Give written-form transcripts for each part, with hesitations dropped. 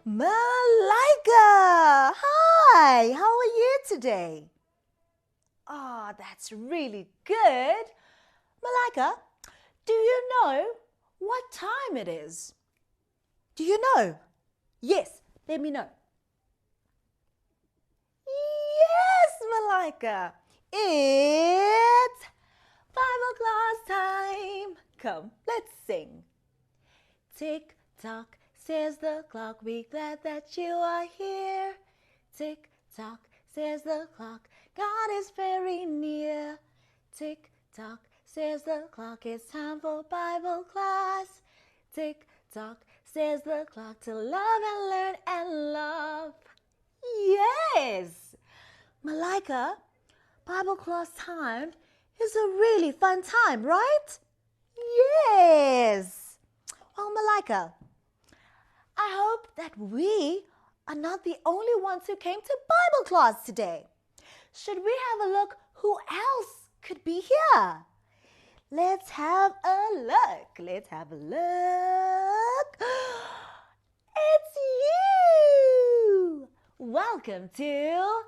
Malika! Hi! How are you today? Oh, that's really good. Malika, do you know what time it is? Do you know? Yes, let me know. Yes, Malika. It's 5 o'clock time. Come, let's sing. Tick tock, says the clock, we glad that you are here. Tick tock, says the clock, God is very near. Tick tock, says the clock, it's time for Bible class. Tick tock, says the clock, to love and learn and love. Yes! Malika, Bible class time is a really fun time, right? Yes! Well, Malika, I hope that we are not the only ones who came to Bible class today. Should we have a look who else could be here? Let's have a look. Let's have a look. It's you! Welcome to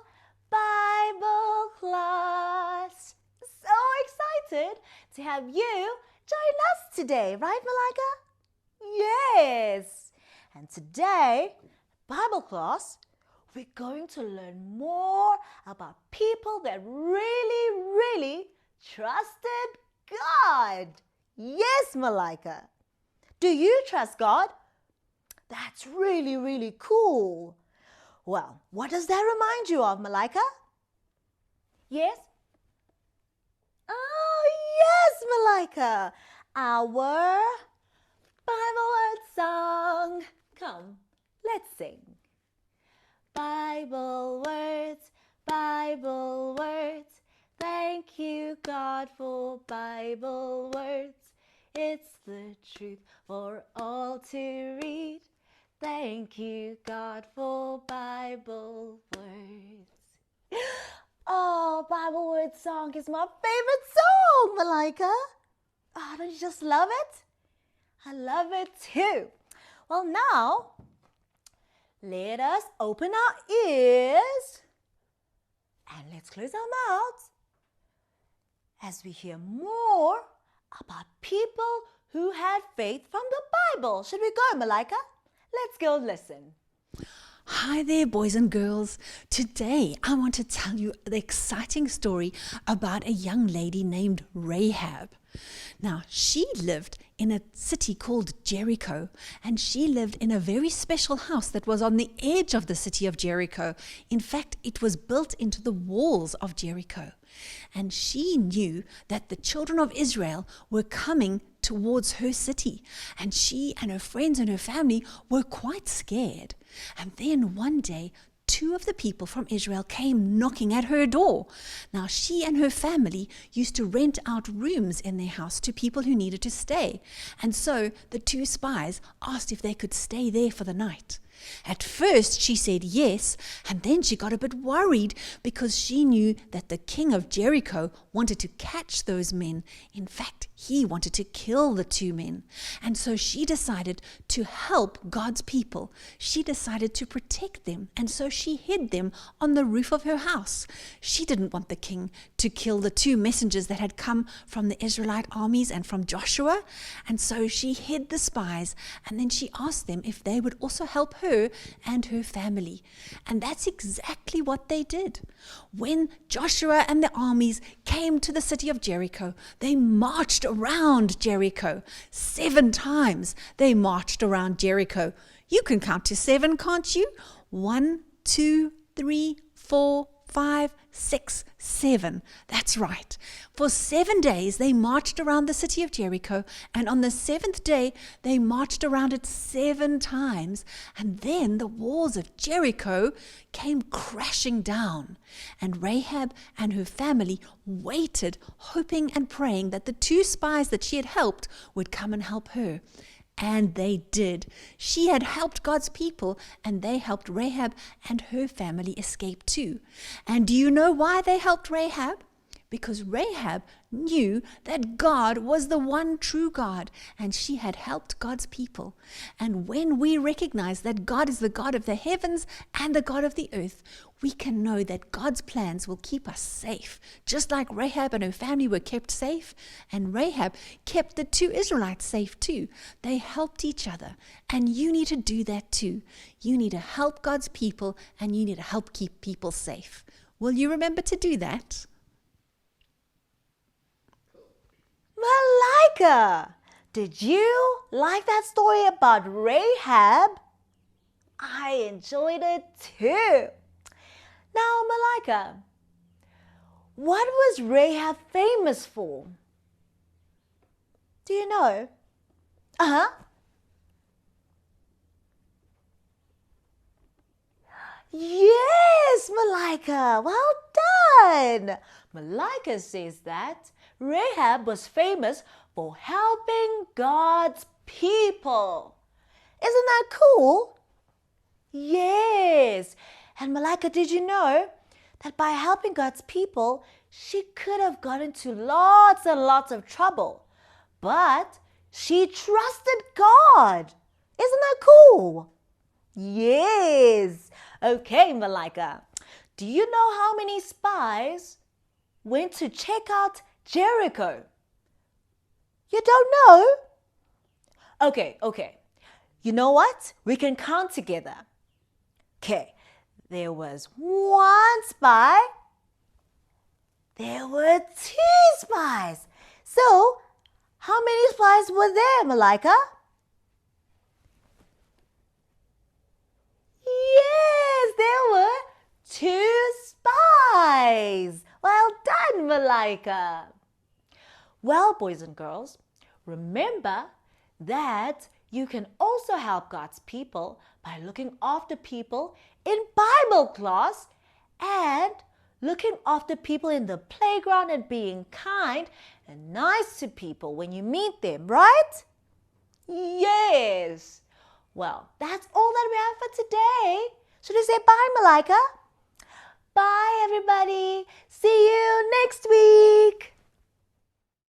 Bible class. So excited to have you join us today, right, Malika? Yes. And today, Bible class, we're going to learn more about people that really trusted God. Yes, Malika. Do you trust God? That's really cool. Well, what does that remind you of, Malika? Yes? Oh, yes, Malika. Our Bible word song. Come, let's sing. Bible words, thank you, God, for Bible words. It's the truth for all to read. Thank you, God, for Bible words. Oh, Bible word song is my favorite song, Malika. Oh, don't you just love it? I love it too. Well, now, let us open our ears and let's close our mouths as we hear more about people who had faith from the Bible. Should we go, Malika? Let's go listen. Hi there, boys and girls. Today, I want to tell you the exciting story about a young lady named Rahab. Now, she lived in a city called Jericho, and she lived in a very special house that was on the edge of the city of Jericho. In fact, it was built into the walls of Jericho. And she knew that the children of Israel were coming towards her city, and she and her friends and her family were quite scared. And then one day, 2 of the people from Israel came knocking at her door. Now, she and her family used to rent out rooms in their house to people who needed to stay. And so the 2 spies asked if they could stay there for the night. At first, she said yes, and then she got a bit worried because she knew that the king of Jericho wanted to catch those men. In fact, he wanted to kill the 2 men. And so she decided to help God's people. She decided to protect them, and so she hid them on the roof of her house. She didn't want the king to kill the 2 messengers that had come from the Israelite armies and from Joshua. And so she hid the spies, and then she asked them if they would also help her and her family. And that's exactly what they did. When Joshua and the armies came to the city of Jericho, they marched around Jericho. 7 times they marched around Jericho. You can count to 7, can't you? 1, 2, 3, 4, 5, 6, 7. That's right. For 7 days they marched around the city of Jericho, and on the 7th day they marched around it 7 times, and then the walls of Jericho came crashing down. And Rahab and her family waited, hoping and praying that the 2 spies that she had helped would come and help her. And they did. She had helped God's people, and they helped Rahab and her family escape too. And do you know why they helped Rahab? Because Rahab knew that God was the one true God, and she had helped God's people. And when we recognize that God is the God of the heavens and the God of the earth, we can know that God's plans will keep us safe, just like Rahab and her family were kept safe, and Rahab kept the two Israelites safe too. They helped each other, and you need to do that too. You need to help God's people, and you need to help keep people safe. Will you remember to do that? Malika, did you like that story about Rahab? I enjoyed it too. Now, Malika, what was Rahab famous for? Do you know? Yes, Malika, well done. Malika says that Rahab was famous for helping God's people. Isn't that cool? Yes. And Malika, did you know that by helping God's people, she could have got into lots and lots of trouble, but she trusted God. Isn't that cool? Yes. Okay, Malika, do you know how many spies went to check out Jericho? You don't know? Okay. You know what? We can count together. Okay, there was one spy. There were two spies. So, how many spies were there, Malika? Yes, there were two spies. Well done, Malika. Well, boys and girls, remember that you can also help God's people by looking after people in Bible class and looking after people in the playground and being kind and nice to people when you meet them, right? Yes. Well, that's all that we have for today. Should I say bye, Malika? Bye, everybody. See you next week.